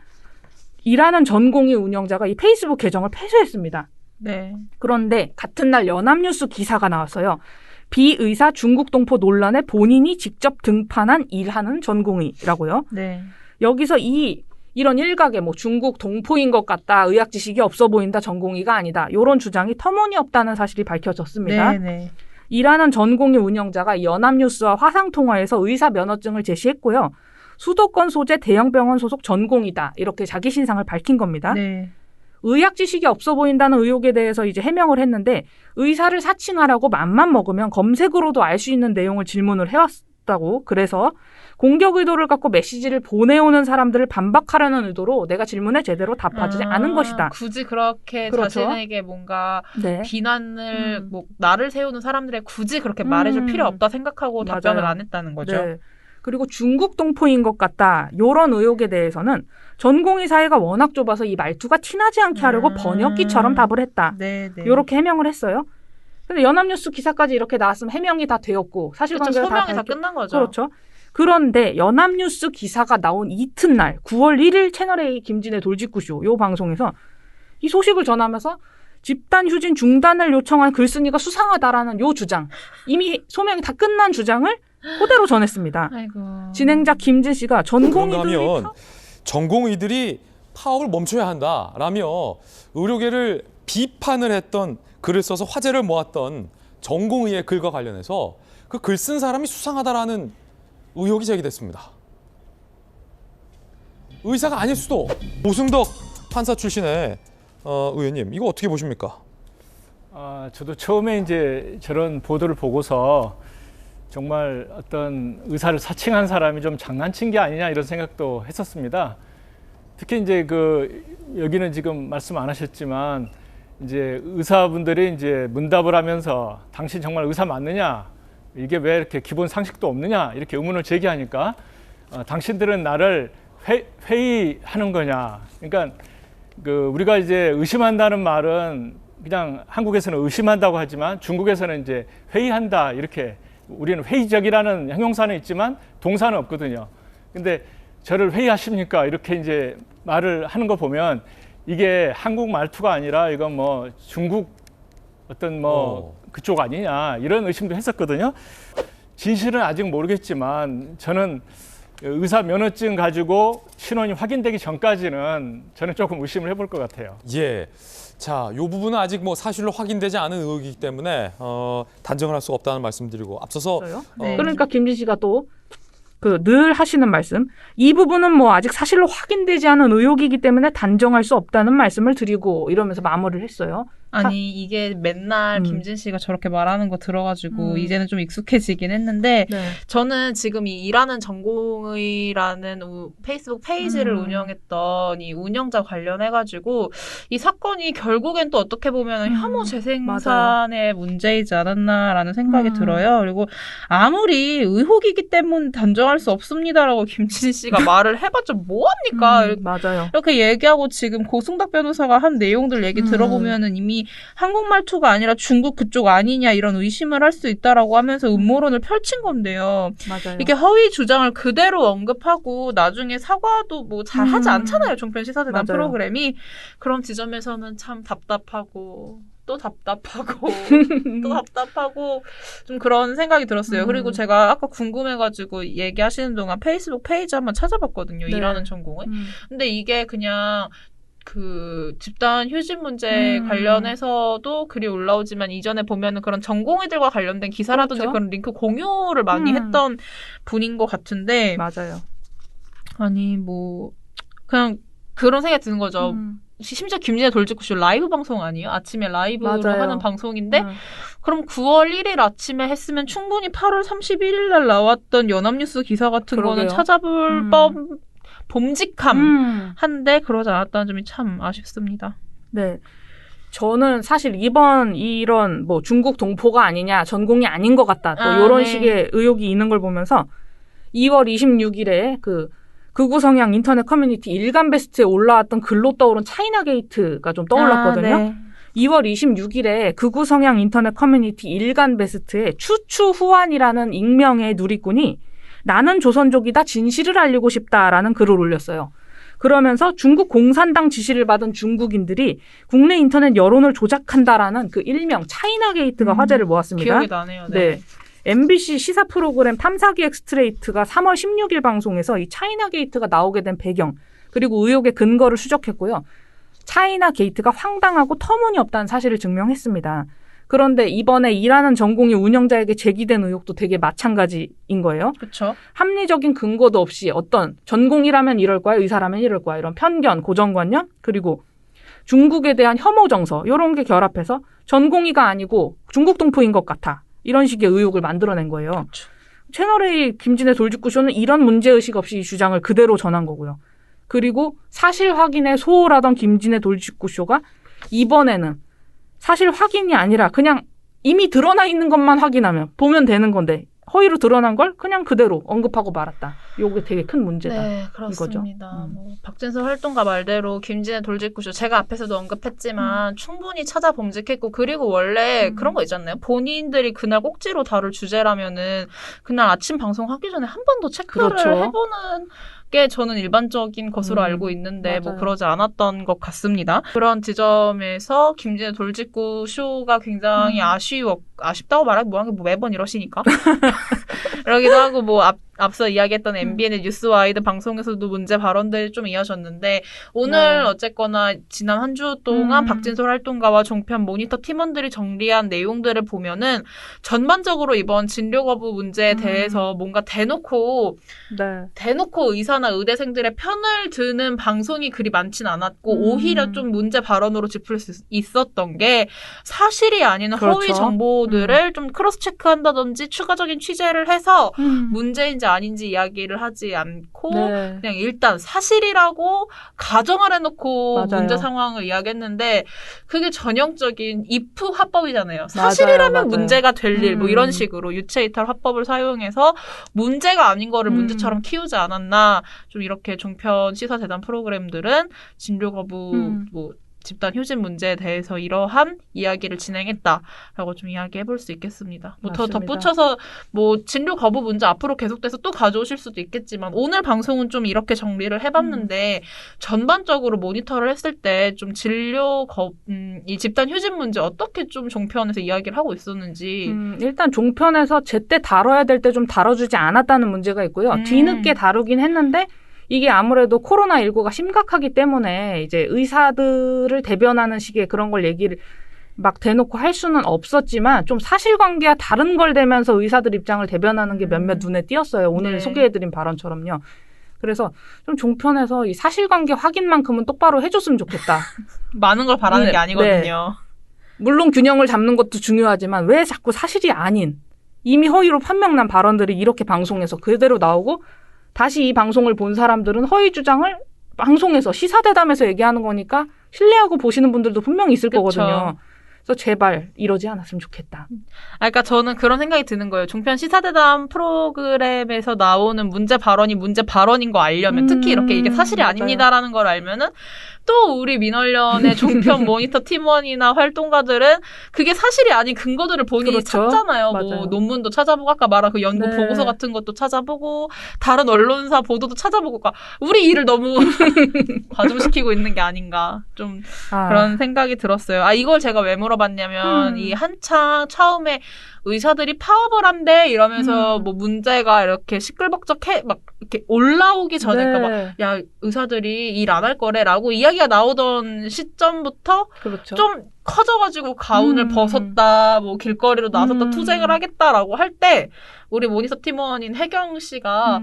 S6: 일하는 전공의 운영자가 이 페이스북 계정을 폐쇄했습니다.
S5: 네.
S6: 그런데 같은 날 연합뉴스 기사가 나왔어요. 비의사 중국 동포 논란에 본인이 직접 등판한 일하는 전공의라고요.
S5: 네.
S6: 여기서 이런 일각에 뭐 중국 동포인 것 같다, 의학 지식이 없어 보인다, 전공의가 아니다. 이런 주장이 터무니없다는 사실이 밝혀졌습니다.
S5: 네.
S6: 일하는 전공의 운영자가 연합뉴스와 화상통화에서 의사 면허증을 제시했고요. 수도권 소재 대형병원 소속 전공이다. 이렇게 자기 신상을 밝힌 겁니다.
S5: 네.
S6: 의학 지식이 없어 보인다는 의혹에 대해서 이제 해명을 했는데 의사를 사칭하라고 맘만 먹으면 검색으로도 알 수 있는 내용을 질문을 해왔다고. 그래서 공격 의도를 갖고 메시지를 보내오는 사람들을 반박하려는 의도로 내가 질문에 제대로 답하지 않은 것이다.
S5: 굳이 그렇게
S6: 그렇죠.
S5: 자신에게 뭔가
S6: 네.
S5: 비난을 뭐 나를 세우는 사람들에 굳이 그렇게 말해줄 필요 없다 생각하고 답변을
S6: 맞아요.
S5: 안 했다는 거죠.
S6: 네. 그리고 중국 동포인 것 같다. 이런 의혹에 대해서는 전공의 사회가 워낙 좁아서 이 말투가 티나지 않게 하려고 번역기처럼 답을 했다.
S5: 네.
S6: 이렇게 해명을 했어요. 근데 연합뉴스 기사까지 이렇게 나왔으면 해명이 다 되었고 사실관계가
S5: 그렇죠. 소명이 다 끝난 거죠.
S6: 그렇죠. 그런데 연합뉴스 기사가 나온 이튿날 9월 1일 채널A 김진애 돌직구쇼 요 방송에서 이 소식을 전하면서 집단 휴진 중단을 요청한 글쓴이가 수상하다라는 요 주장, 이미 소명이 다 끝난 주장을 그대로 전했습니다.
S5: 아이고.
S6: 진행자 김진 씨가
S7: 그런가
S6: 전공의들이
S7: 하면 전공의들이 파업을 멈춰야 한다라며 의료계를 비판을 했던 글을 써서 화제를 모았던 전공의의 글과 관련해서 그 글 쓴 사람이 수상하다라는 의혹이 제기됐습니다. 의사가 아닐 수도. 오승덕 판사 출신의 의원님, 이거 어떻게 보십니까?
S13: 저도 처음에 이제 저런 보도를 보고서 정말 어떤 의사를 사칭한 사람이 좀 장난친 게 아니냐 이런 생각도 했었습니다. 특히 이제 여기는 지금 말씀 안 하셨지만 이제 의사분들이 이제 문답을 하면서 당신 정말 의사 맞느냐? 이게 왜 이렇게 기본 상식도 없느냐? 이렇게 의문을 제기하니까 당신들은 나를 회의하는 거냐? 그러니까 우리가 이제 의심한다는 말은 그냥 한국에서는 의심한다고 하지만 중국에서는 이제 회의한다 이렇게 우리는 회의적이라는 형용사는 있지만 동사는 없거든요. 근데 저를 회의하십니까? 이렇게 이제 말을 하는 거 보면 이게 한국 말투가 아니라 이건 뭐 중국 어떤 그쪽 아니냐 이런 의심도 했었거든요. 진실은 아직 모르겠지만 저는 의사 면허증 가지고 신원이 확인되기 전까지는 저는 조금 의심을 해볼 것 같아요.
S7: 예. 자, 이 부분은 아직 뭐 사실로 확인되지 않은 의혹이기 때문에 단정을 할 수가 없다는 말씀드리고 앞서서
S6: 그러니까 김진 씨가 또 늘 하시는 말씀. 이 부분은 뭐 아직 사실로 확인되지 않은 의혹이기 때문에 단정할 수 없다는 말씀을 드리고 이러면서 마무리를 했어요.
S1: 아니 이게 맨날 김진 씨가 저렇게 말하는 거 들어가지고 이제는 좀 익숙해지긴 했는데
S6: 네.
S1: 저는 지금 이 일하는 전공의라는 페이스북 페이지를 운영했던 이 운영자 관련해가지고 이 사건이 결국엔 또 어떻게 보면 혐오 재생산의 문제이지 않았나라는 생각이 들어요. 그리고 아무리 의혹이기 때문에 단정할 수 없습니다라고 김진 씨가 말을 해봤자 뭐합니까?
S6: 맞아요.
S1: 이렇게 얘기하고 지금 고승덕 변호사가 한 내용들 얘기 들어보면은 이미 한국말 투가 아니라 중국 그쪽 아니냐 이런 의심을 할 수 있다라고 하면서 음모론을 펼친 건데요.
S6: 맞아요.
S1: 이게 허위 주장을 그대로 언급하고 나중에 사과도 뭐 잘 하지 않잖아요. 종편 시사대단
S6: 맞아요.
S1: 프로그램이. 그런 지점에서는 참 답답하고 또 답답하고 또 답답하고 좀 그런 생각이 들었어요. 그리고 제가 아까 궁금해가지고 얘기하시는 동안 페이스북 페이지 한번 찾아봤거든요.
S6: 네.
S1: 일하는 전공을. 근데 이게 그냥 그 집단 휴직 문제 관련해서도 글이 올라오지만 이전에 보면은 그런 전공의들과 관련된 기사라든지
S6: 그렇죠.
S1: 그런 링크 공유를 많이 했던 분인 것 같은데
S6: 맞아요.
S1: 아니 뭐 그냥 그런 생각이 드는 거죠. 심지어 김진애 돌직구쇼 라이브 방송 아니에요? 아침에 라이브로
S6: 맞아요.
S1: 하는 방송인데 그럼 9월 1일 아침에 했으면 충분히 8월 31일 날 나왔던 연합뉴스 기사 같은 거는
S6: 그러게요.
S1: 찾아볼 범직함 한데 그러지 않았다는 점이 참 아쉽습니다.
S6: 네. 저는 사실 이런 뭐 중국 동포가 아니냐, 전공이 아닌 것 같다. 또 이런
S1: 네.
S6: 식의 의혹이 있는 걸 보면서 2월 26일에 극우 성향 인터넷 커뮤니티 일간 베스트에 올라왔던 글로 떠오른 차이나 게이트가 좀 떠올랐거든요.
S1: 네.
S6: 2월 26일에 극우 성향 인터넷 커뮤니티 일간 베스트에 추추후안이라는 익명의 누리꾼이 나는 조선족이다 진실을 알리고 싶다라는 글을 올렸어요. 그러면서 중국 공산당 지시를 받은 중국인들이 국내 인터넷 여론을 조작한다라는 그 일명 차이나 게이트가 화제를 모았습니다.
S1: 기억이 나네요.
S6: 네. MBC 시사 프로그램 탐사기 엑스트레이트가 3월 16일 방송에서 이 차이나 게이트가 나오게 된 배경 그리고 의혹의 근거를 수적했고요. 차이나 게이트가 황당하고 터무니없다는 사실을 증명했습니다. 그런데 이번에 일하는 전공의 운영자에게 제기된 의혹도 되게 마찬가지인 거예요.
S1: 그렇죠.
S6: 합리적인 근거도 없이 어떤 전공이라면 이럴 거야, 의사라면 이럴 거야 이런 편견, 고정관념 그리고 중국에 대한 혐오 정서 이런 게 결합해서 전공의가 아니고 중국 동포인 것 같아 이런 식의 의혹을 만들어낸 거예요.
S1: 그렇죠.
S6: 채널A 김진애 돌직구쇼는 이런 문제의식 없이 이 주장을 그대로 전한 거고요. 그리고 사실 확인에 소홀하던 김진애 돌직구쇼가 이번에는 사실 확인이 아니라 그냥 이미 드러나 있는 것만 확인하면 보면 되는 건데 허위로 드러난 걸 그냥 그대로 언급하고 말았다. 요게 되게 큰 문제다.
S1: 네, 그렇습니다. 뭐 박진서 활동가 말대로 김진애 돌직구쇼 제가 앞에서도 언급했지만 충분히 찾아 범직했고 그리고 원래 그런 거 있잖아요. 본인들이 그날 꼭지로 다룰 주제라면은 그날 아침 방송 하기 전에 한 번 더 체크를
S6: 그렇죠.
S1: 해보는 게 저는 일반적인 것으로 알고 있는데 뭐
S6: 맞아요.
S1: 그러지 않았던 것 같습니다. 그런 지점에서 김진애 돌직구 쇼가 굉장히 아쉽다고 말하기 뭐한 게 매번 이러시니까 그러기도 하고 뭐 앞서 이야기했던 MBN의 뉴스와이드 방송에서도 문제 발언들이 좀 이어졌는데 오늘 어쨌거나 지난 한 주 동안 박진솔 활동가와 종편 모니터 팀원들이 정리한 내용들을 보면은 전반적으로 이번 진료 거부 문제에 대해서 뭔가 대놓고 의사나 의대생들의 편을 드는 방송이 그리 많진 않았고 오히려 좀 문제 발언으로 짚을 수 있었던 게 사실이 아닌 허위 정보들을 좀 크로스 체크한다든지 추가적인 취재를 해서 문제인지 아닌지 이야기를 하지 않고 그냥 일단 사실이라고 가정을 해놓고
S6: 맞아요.
S1: 문제 상황을 이야기했는데 그게 전형적인 if 화법이잖아요. 사실이라면
S6: 맞아요.
S1: 문제가 될 일 뭐 이런 식으로 유체이탈 화법을 사용해서 문제가 아닌 거를 문제처럼 키우지 않았나 좀 이렇게 종편 시사재단 프로그램들은 진료 거부 뭐 집단 휴직 문제에 대해서 이러한 이야기를 진행했다라고 좀 이야기해볼 수 있겠습니다. 뭐 더 덧붙여서 뭐 진료 거부 문제 앞으로 계속돼서 또 가져오실 수도 있겠지만 오늘 방송은 좀 이렇게 정리를 해봤는데 전반적으로 모니터를 했을 때 좀 이 집단 휴직 문제 어떻게 좀 종편에서 이야기를 하고 있었는지
S6: 일단 종편에서 제때 다뤄야 될 때 좀 다뤄주지 않았다는 문제가 있고요. 뒤늦게 다루긴 했는데 이게 아무래도 코로나19가 심각하기 때문에 이제 의사들을 대변하는 식의 그런 걸 얘기를 막 대놓고 할 수는 없었지만 좀 사실관계와 다른 걸 대면서 의사들 입장을 대변하는 게 몇몇 눈에 띄었어요. 오늘
S1: 네.
S6: 소개해드린 발언처럼요. 그래서 좀 종편에서 이 사실관계 확인만큼은 똑바로 해줬으면 좋겠다.
S1: 많은 걸 바라는
S6: 네,
S1: 게 아니거든요.
S6: 물론 균형을 잡는 것도 중요하지만 왜 자꾸 사실이 아닌 이미 허위로 판명난 발언들이 이렇게 방송에서 그대로 나오고 다시 이 방송을 본 사람들은 허위 주장을 방송에서 시사대담에서 얘기하는 거니까 신뢰하고 보시는 분들도 분명히 있을
S1: 그쵸.
S6: 거거든요. 그래서 제발 이러지 않았으면 좋겠다.
S1: 그러니까 저는 그런 생각이 드는 거예요. 종편 시사대담 프로그램에서 나오는 문제 발언이 문제 발언인 거 알려면 특히 이렇게 이게 사실이
S6: 맞아요.
S1: 아닙니다라는 걸 알면은 또 우리 민원련의 종편 모니터 팀원이나 활동가들은 그게 사실이 아닌 근거들을 본인이
S6: 그렇죠.
S1: 찾잖아요.
S6: 맞아요.
S1: 뭐 논문도 찾아보고 아까 말한 그 연구
S6: 네.
S1: 보고서 같은 것도 찾아보고 다른 언론사 보도도 찾아보고 그러니까 우리 일을 너무 과중시키고 있는 게 아닌가 좀 그런 생각이 들었어요. 아 이걸 제가 왜 물어봤냐면 이 한창 처음에 의사들이 파업을 한대 이러면서 뭐 문제가 이렇게 시끌벅적해 막 이렇게 올라오기 전에
S6: 네.
S1: 그러니까 막 야 의사들이 일 안 할 거래라고 이야기가 나오던 시점부터
S6: 그렇죠.
S1: 좀 커져가지고 가운을 벗었다 뭐 길거리로 나섰다 투쟁을 하겠다라고 할 때 우리 모니터 팀원인 혜경 씨가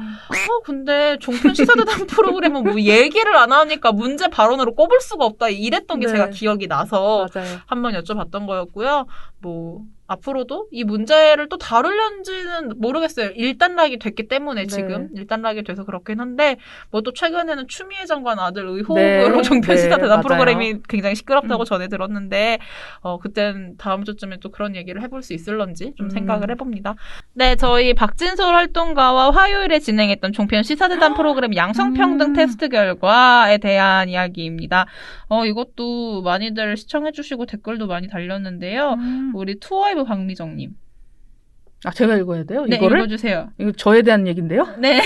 S1: 근데 종편 시사대담 프로그램은 뭐 얘기를 안 하니까 문제 발언으로 꼽을 수가 없다 이랬던 게
S6: 네.
S1: 제가 기억이 나서
S6: 맞아요.
S1: 한번 여쭤봤던 거였고요. 뭐 앞으로도 이 문제를 또 다룰는지는 모르겠어요. 일단락이 됐기 때문에 지금 일단락이 돼서 그렇긴 한데 뭐 또 최근에는 추미애 장관 아들 의혹으로
S6: 네.
S1: 종편
S6: 네,
S1: 시사대담
S6: 맞아요.
S1: 프로그램이 굉장히 시끄럽다고 전해 들었는데 그땐 다음 주쯤에 또 그런 얘기를 해볼 수 있을런지 좀 생각을 해봅니다. 네, 저희 박진솔 활동가와 화요일에 진행했던 종편 시사대담 프로그램 양성평등 테스트 결과에 대한 이야기입니다. 이것도 많이들 시청해주시고 댓글도 많이 달렸는데요. 우리 투어이브 박미정님.
S6: 아 제가 읽어야 돼요?
S1: 네,
S6: 이거를?
S1: 읽어주세요.
S6: 이거 저에 대한 얘기인데요?
S1: 네.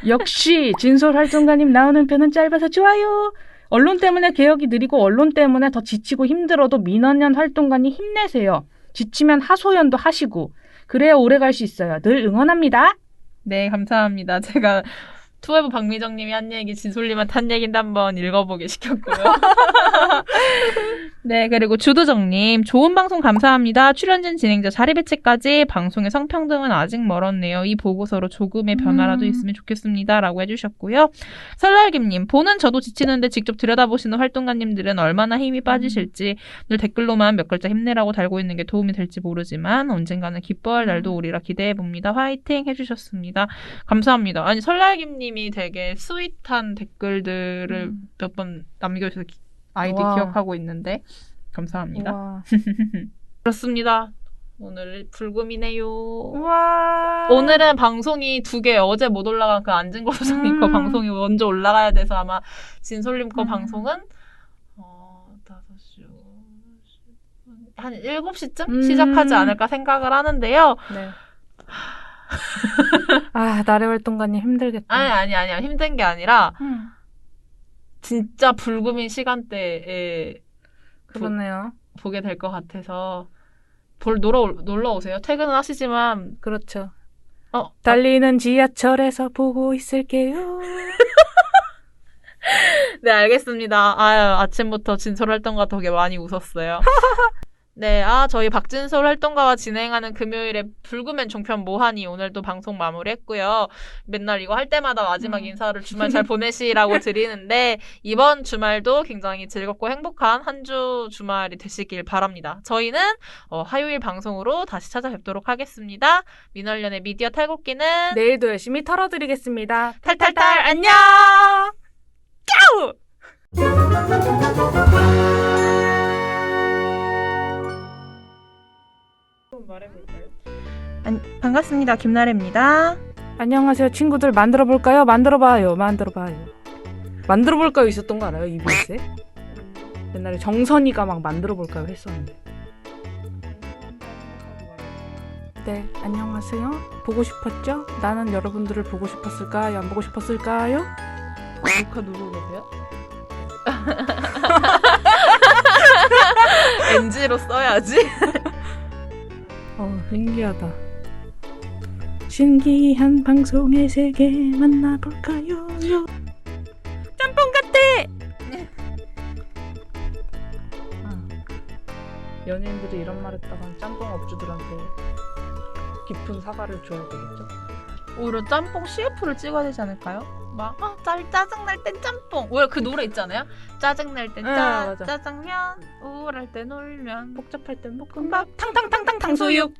S6: 역시 진솔 활동가님 나오는 편은 짧아서 좋아요. 언론 때문에 개혁이 느리고 언론 때문에 더 지치고 힘들어도 민원연 활동가님 힘내세요. 지치면 하소연도 하시고 그래야 오래 갈 수 있어요. 늘 응원합니다.
S1: 네, 감사합니다. 제가 투웨브 박미정님이 한 얘기, 진솔님한테 한 얘기인데 한번 읽어보게 시켰고요. 네, 그리고 주두정님, 좋은 방송 감사합니다. 출연진 진행자 자리 배치까지 방송의 성평등은 아직 멀었네요. 이 보고서로 조금의 변화라도 있으면 좋겠습니다. 라고 해주셨고요. 설날김님, 보는 저도 지치는데 직접 들여다보시는 활동가님들은 얼마나 힘이 빠지실지 늘 댓글로만 몇 글자 힘내라고 달고 있는 게 도움이 될지 모르지만 언젠가는 기뻐할 날도 오리라 기대해봅니다. 화이팅 해주셨습니다. 감사합니다. 아니, 설날김님 님이 되게 스윗한 댓글들을 몇 번 남겨주셔서 아이디
S6: 와.
S1: 기억하고 있는데 감사합니다.
S6: 와.
S1: 그렇습니다. 오늘 불금이네요.
S6: 와.
S1: 오늘은 방송이 2개 어제 못 올라간 그 안진걸 소장님 거 방송이 먼저 올라가야 돼서 아마 진솔님 거 방송은 5시 한 7시쯤 시작하지 않을까 생각을 하는데요.
S6: 네. 아, 나래 활동가님 힘들겠다.
S1: 아니. 힘든 게 아니라, 진짜 불금인 시간대에
S6: 그러네요.
S1: 보게 될 것 같아서, 놀러 오세요. 퇴근은 하시지만.
S6: 그렇죠. 달리는 지하철에서 보고 있을게요.
S1: 네, 알겠습니다. 아침부터 진솔 활동가 덕에 많이 웃었어요. 네, 저희 박진솔 활동가와 진행하는 금요일에 불금엔 종편 뭐하니 오늘도 방송 마무리했고요. 맨날 이거 할 때마다 마지막 인사를 주말 잘 보내시라고 드리는데 이번 주말도 굉장히 즐겁고 행복한 한 주 주말이 되시길 바랍니다. 저희는 화요일 방송으로 다시 찾아뵙도록 하겠습니다. 민원련의 미디어 탈곡기는
S6: 내일도 열심히 털어드리겠습니다.
S1: 탈탈탈 안녕! 반갑습니다. 김나래입니다.
S6: 안녕하세요 친구들. 만들어볼까요? 만들어봐요. 만들어볼까요 있었던 거 알아요? EBS에? 옛날에 정선이가 막 만들어볼까요 했었는데. 네, 안녕하세요. 보고 싶었죠? 나는 여러분들을 보고 싶었을까요? 안 보고 싶었을까요?
S1: 녹화 누르고 계세요? NG로 써야지.
S6: 신기하다. 신기한 방송의 세계 만나볼까요? 짬뽕 같아! 연예인들이 이런 말 했다간 짬뽕 업주들한테 깊은 사과를 줘야 되겠죠.
S1: 오히려 짬뽕 CF를 찍어야 되지 않을까요? 막 짜증날 땐 짬뽕. 왜 그 노래 있잖아요. 짜증날 땐
S6: 맞아.
S1: 짜장면, 우울할 땐 울면,
S6: 복잡할 땐 볶음밥, 탕탕탕탕 탕수육.